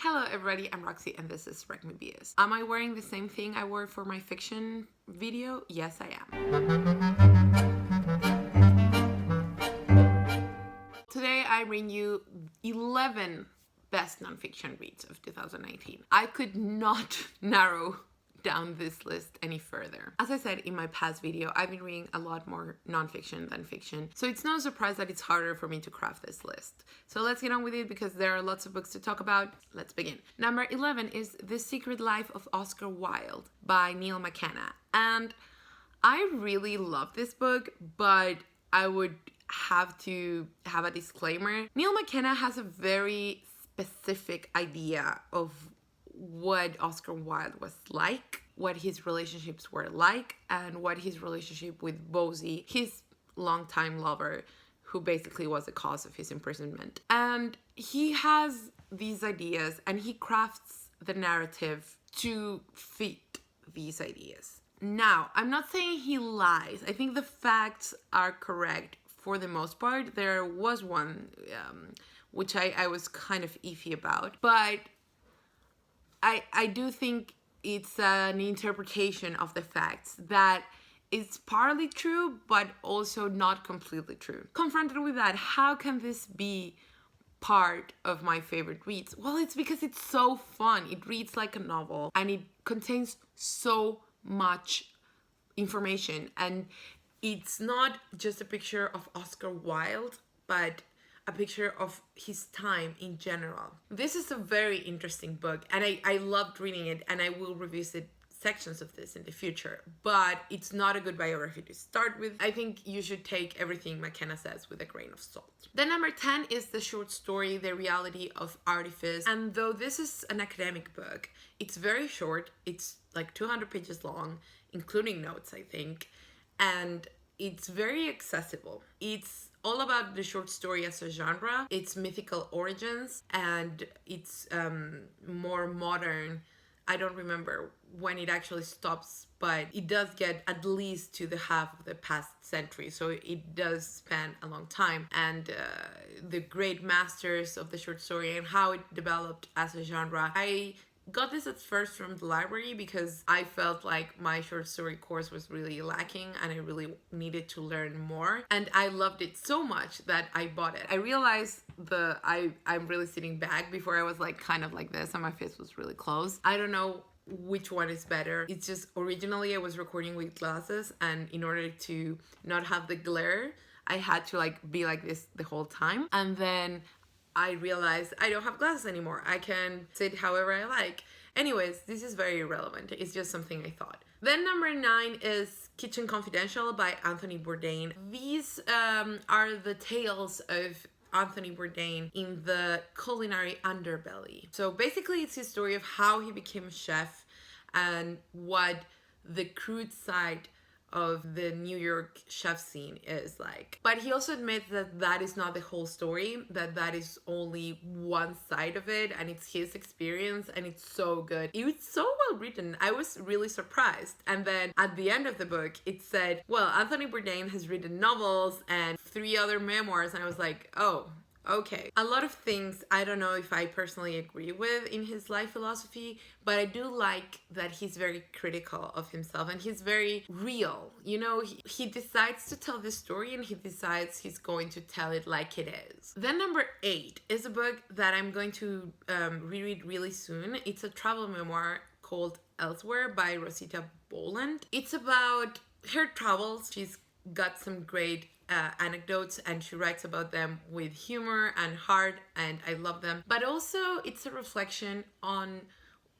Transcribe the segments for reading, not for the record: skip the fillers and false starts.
Hello everybody, I'm Roxy and this is Wreck Me BS. Am I wearing the same thing I wore for my fiction video? Yes, I am. Today I bring you 11 best nonfiction reads of 2019. I could not narrow down this list any further. As I said in my past video, I've been reading a lot more nonfiction than fiction, so it's no surprise that it's harder for me to craft this list. So let's get on with it because there are lots of books to talk about. Let's begin. Number 11 is The Secret Life of Oscar Wilde by Neil McKenna. And I really love this book, but I would have to have a disclaimer. Neil McKenna has a very specific idea of what Oscar Wilde was like, what his relationships were like, and what his relationship with Bosie, his longtime lover, who basically was the cause of his imprisonment. And he has these ideas and he crafts the narrative to fit these ideas. Now, I'm not saying he lies. I think the facts are correct for the most part. There was one which I was kind of iffy about, but I do think it's an interpretation of the facts that is partly true, but also not completely true. Confronted with that, how can this be part of my favorite reads? Well, it's because it's so fun. It reads like a novel and it contains so much information. And it's not just a picture of Oscar Wilde, but a picture of his time in general. This is a very interesting book and I loved reading it, and I will revisit sections of this in the future, but it's not a good biography to start with. I think you should take everything McKenna says with a grain of salt. Then number 10 is the short story The Reality of Artifice, and though this is an academic book, it's very short. It's like 200 pages long, including notes, I think, and it's very accessible. It's all about the short story as a genre, its mythical origins, and its more modern. I don't remember when it actually stops, but it does get at least to the half of the past century, so it does span a long time. And the great masters of the short story and how it developed as a genre. I got this at first from the library because I felt like my short story course was really lacking and I really needed to learn more, and I loved it so much that I bought it. I realized I'm really sitting back. Before I was like kind of like this and my face was really closed. I don't know which one is better. It's just originally I was recording with glasses, and in order to not have the glare I had to like be like this the whole time, and then I realized I don't have glasses anymore. I can sit however I like. Anyways, this is very irrelevant. It's just something I thought. Then number 9 is Kitchen Confidential by Anthony Bourdain. These are the tales of Anthony Bourdain in the culinary underbelly. So basically it's his story of how he became a chef and what the crude side of the New York chef scene is like. But he also admits that that is not the whole story, that is only one side of it, and it's his experience, and it's so good. It was so well written. I was really surprised. And then at the end of the book, it said, well, Anthony Bourdain has written novels and 3 other memoirs, and I was like, oh, okay. A lot of things I don't know if I personally agree with in his life philosophy, but I do like that he's very critical of himself and he's very real. You know, he decides to tell this story and he decides he's going to tell it like it is. Then number 8 is a book that I'm going to reread really soon. It's a travel memoir called Elsewhere by Rosita Boland. It's about her travels. She's got some great anecdotes and she writes about them with humor and heart, and I love them. But also it's a reflection on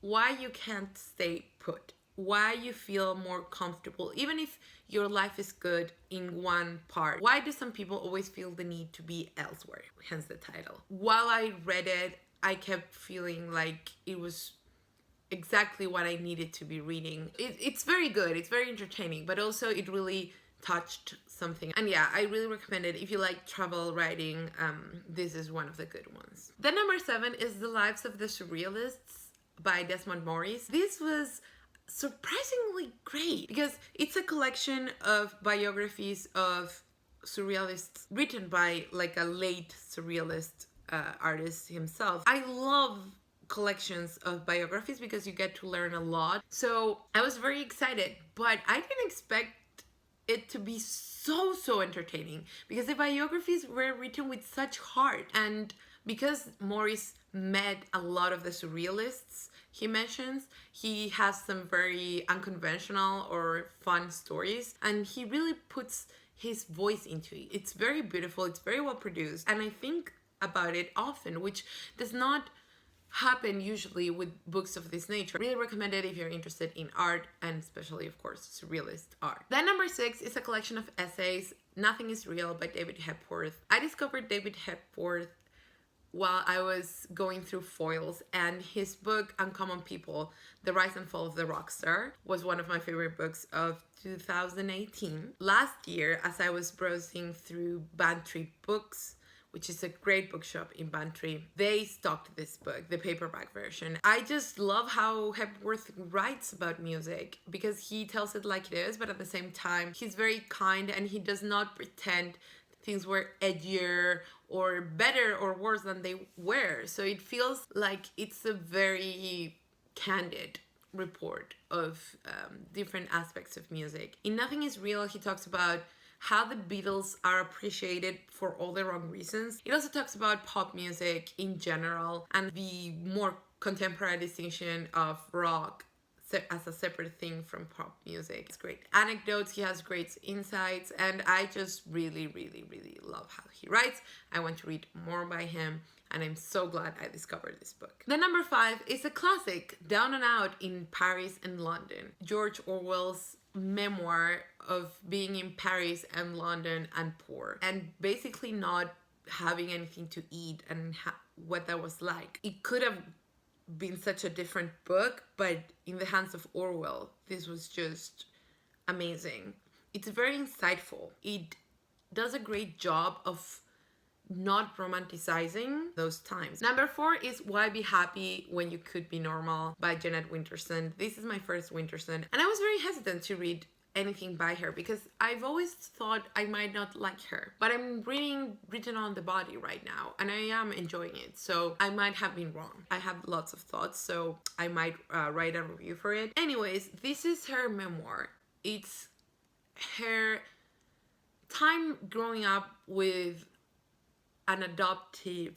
why you can't stay put, why you feel more comfortable even if your life is good in one part. Why do some people always feel the need to be elsewhere? Hence the title. While I read it, I kept feeling like it was exactly what I needed to be reading. It's very good, it's very entertaining, but also it really touched something. And yeah, I really recommend it if you like travel writing. This is one of the good ones. Then number 7 is The Lives of the Surrealists by Desmond Morris. This was surprisingly great because it's a collection of biographies of surrealists written by like a late surrealist artist himself. I love collections of biographies because you get to learn a lot. So I was very excited, but I didn't expect it to be so entertaining because the biographies were written with such heart. And because Morris met a lot of the surrealists he mentions, he has some very unconventional or fun stories, and he really puts his voice into it. It's very beautiful, it's very well produced, and I think about it often, which does not happen usually with books of this nature. Really recommend it if you're interested in art, and especially, of course, surrealist art. Then number 6 is a collection of essays, Nothing is Real by David Hepworth. I discovered David Hepworth while I was going through foils, and his book Uncommon People, The Rise and Fall of the Rock Star, was one of my favorite books of 2018. Last year, as I was browsing through Bantry Books, which is a great bookshop in Bantry, they stocked this book, the paperback version. I just love how Hepworth writes about music because he tells it like it is, but at the same time, he's very kind and he does not pretend things were edgier or better or worse than they were. So it feels like it's a very candid report of different aspects of music. In Nothing is Real, he talks about how the Beatles are appreciated for all the wrong reasons. It also talks about pop music in general and the more contemporary distinction of rock as a separate thing from pop music. It's great anecdotes, he has great insights, and I just really love how he writes. I want to read more by him, and I'm so glad I discovered this book. The number 5 is a classic, Down and Out in Paris and London. George Orwell's memoir of being in Paris and London and poor, and basically not having anything to eat, and what that was like. It could have been such a different book, but in the hands of Orwell, this was just amazing. It's very insightful. It does a great job of not romanticizing those times. Number 4 is Why Be Happy When You Could Be Normal by Jeanette Winterson. This is my first Winterson, and I was very hesitant to read anything by her because I've always thought I might not like her, but I'm reading Written on the Body right now and I am enjoying it, so I might have been wrong. I have lots of thoughts, so I might write a review for it. Anyways, this is her memoir. It's her time growing up with an adoptive,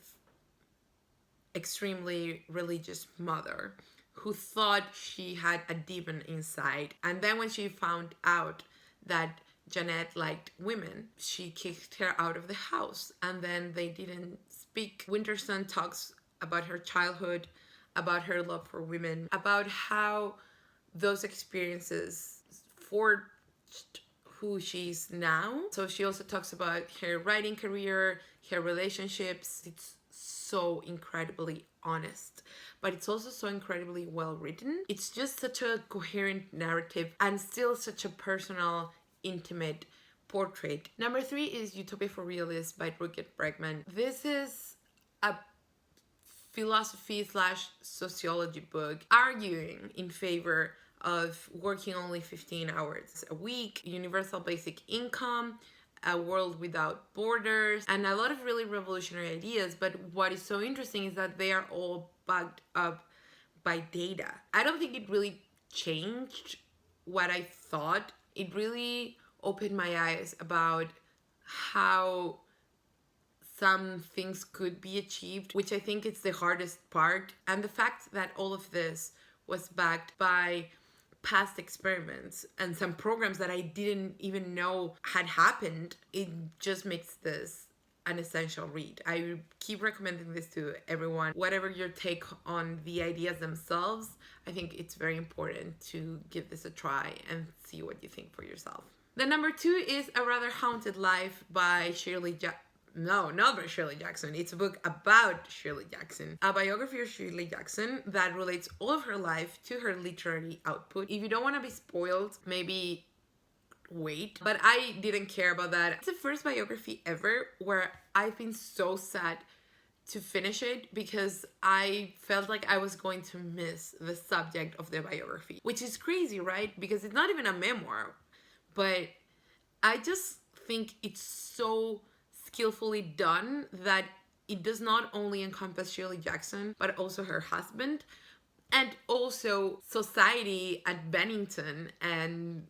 extremely religious mother who thought she had a demon inside. And then when she found out that Jeanette liked women, she kicked her out of the house, and then they didn't speak. Winterson talks about her childhood, about her love for women, about how those experiences forged who she is now. So she also talks about her writing career, her relationships. It's so incredibly honest, but it's also so incredibly well written. It's just such a coherent narrative and still such a personal, intimate portrait. Number 3 is Utopia for Realists by Rutger Bregman. This is a philosophy / sociology book arguing in favor of working only 15 hours a week, universal basic income, a world without borders, and a lot of really revolutionary ideas. But what is so interesting is that they are all backed up by data. I don't think it really changed what I thought. It really opened my eyes about how some things could be achieved, which I think is the hardest part. And the fact that all of this was backed by past experiments and some programs that I didn't even know had happened, it just makes this an essential read. I keep recommending this to everyone. Whatever your take on the ideas themselves, I think it's very important to give this a try and see what you think for yourself. The number 2 is A Rather Haunted Life by Shirley Jackson. No, not by Shirley Jackson. It's a book about Shirley Jackson. A biography of Shirley Jackson that relates all of her life to her literary output. If you don't want to be spoiled, maybe wait. But I didn't care about that. It's the first biography ever where I've been so sad to finish it because I felt like I was going to miss the subject of the biography. Which is crazy, right? Because it's not even a memoir. But I just think it's so skillfully done that it does not only encompass Shirley Jackson, but also her husband, and also society at Bennington and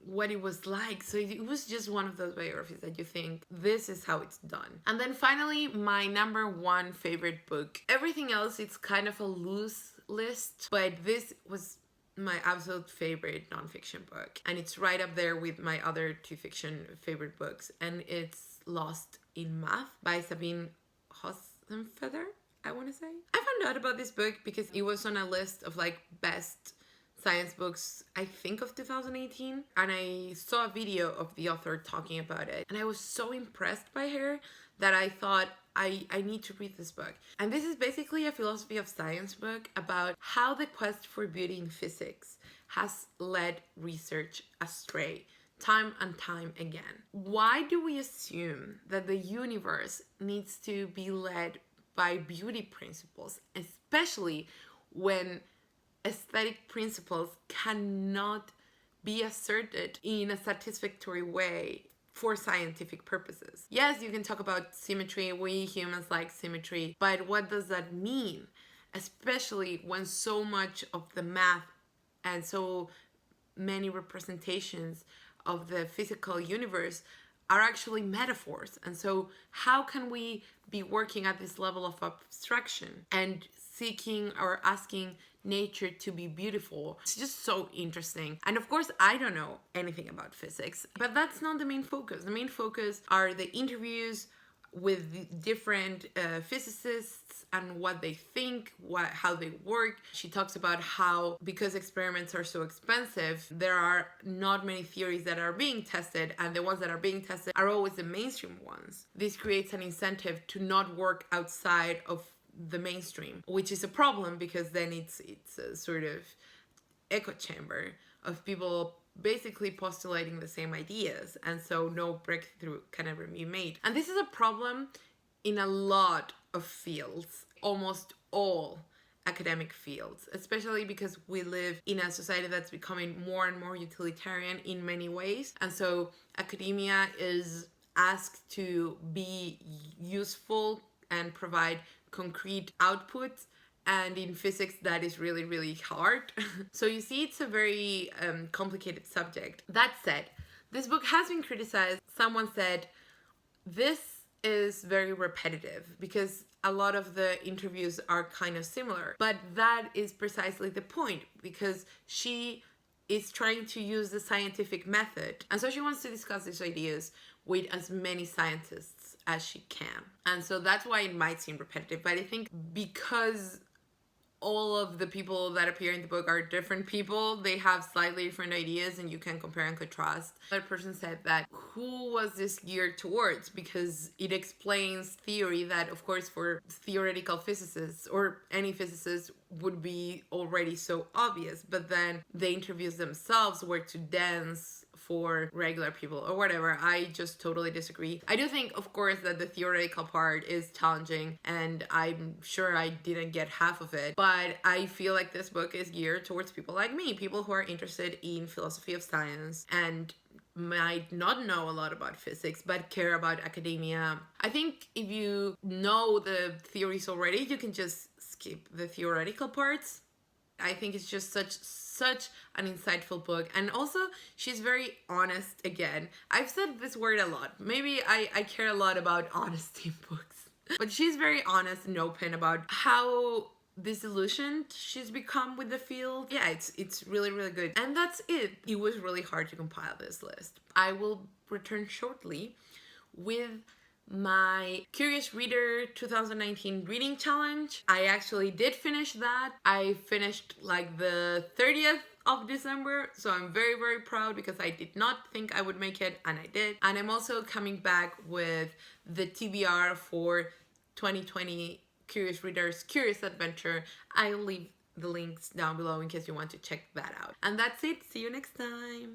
what it was like. So it was just one of those biographies that you think, this is how it's done. And then finally, my number one favorite book. Everything else, it's kind of a loose list, but this was my absolute favorite nonfiction book. And it's right up there with my other two fiction favorite books. And it's Lost in Math by Sabine Hossenfeder, I want to say. I found out about this book because it was on a list of like best science books, I think, of 2018. And I saw a video of the author talking about it. And I was so impressed by her that I thought, I need to read this book. And this is basically a philosophy of science book about how the quest for beauty in physics has led research astray time and time again. Why do we assume that the universe needs to be led by beauty principles, especially when aesthetic principles cannot be asserted in a satisfactory way for scientific purposes? Yes, you can talk about symmetry, we humans like symmetry, but what does that mean? Especially when so much of the math and so many representations of the physical universe are actually metaphors. And so how can we be working at this level of abstraction and seeking or asking nature to be beautiful? It's just so interesting. And of course, I don't know anything about physics, but that's not the main focus. The main focus are the interviews with different physicists and what they think, how they work. She talks about how, because experiments are so expensive, there are not many theories that are being tested, and the ones that are being tested are always the mainstream ones. This creates an incentive to not work outside of the mainstream, which is a problem because then it's a sort of echo chamber of people basically postulating the same ideas, and so no breakthrough can ever be made. And this is a problem in a lot of fields, almost all academic fields, especially because we live in a society that's becoming more and more utilitarian in many ways. And so academia is asked to be useful and provide concrete outputs, and in physics that is really, really hard. So you see, it's a very complicated subject. That said, this book has been criticized. Someone said this is very repetitive because a lot of the interviews are kind of similar, but that is precisely the point, because she is trying to use the scientific method, and so she wants to discuss these ideas with as many scientists as she can. And so that's why it might seem repetitive, but I think because all of the people that appear in the book are different people, they have slightly different ideas, and you can compare and contrast. That person said that, who was this geared towards? Because it explains theory that, of course, for theoretical physicists or any physicist would be already so obvious, but then the interviews themselves were to dance for regular people or whatever. I just totally disagree. I do think, of course, that the theoretical part is challenging, and I'm sure I didn't get half of it, but I feel like this book is geared towards people like me, people who are interested in philosophy of science and might not know a lot about physics but care about academia. I think if you know the theories already, you can just skip the theoretical parts. I think it's just such an insightful book. And also, she's very honest again. I've said this word a lot. Maybe I care a lot about honesty in books. But she's very honest and open about how disillusioned she's become with the field. Yeah, it's really, really good. And that's it. It was really hard to compile this list. I will return shortly with my Curious Reader 2019 reading challenge. I actually did finish that. I finished like the 30th of December, so I'm very, very proud because I did not think I would make it, and I did. And I'm also coming back with the TBR for 2020 Curious Reader's Curious Adventure. I'll leave the links down below in case you want to check that out. And that's it. See you next time.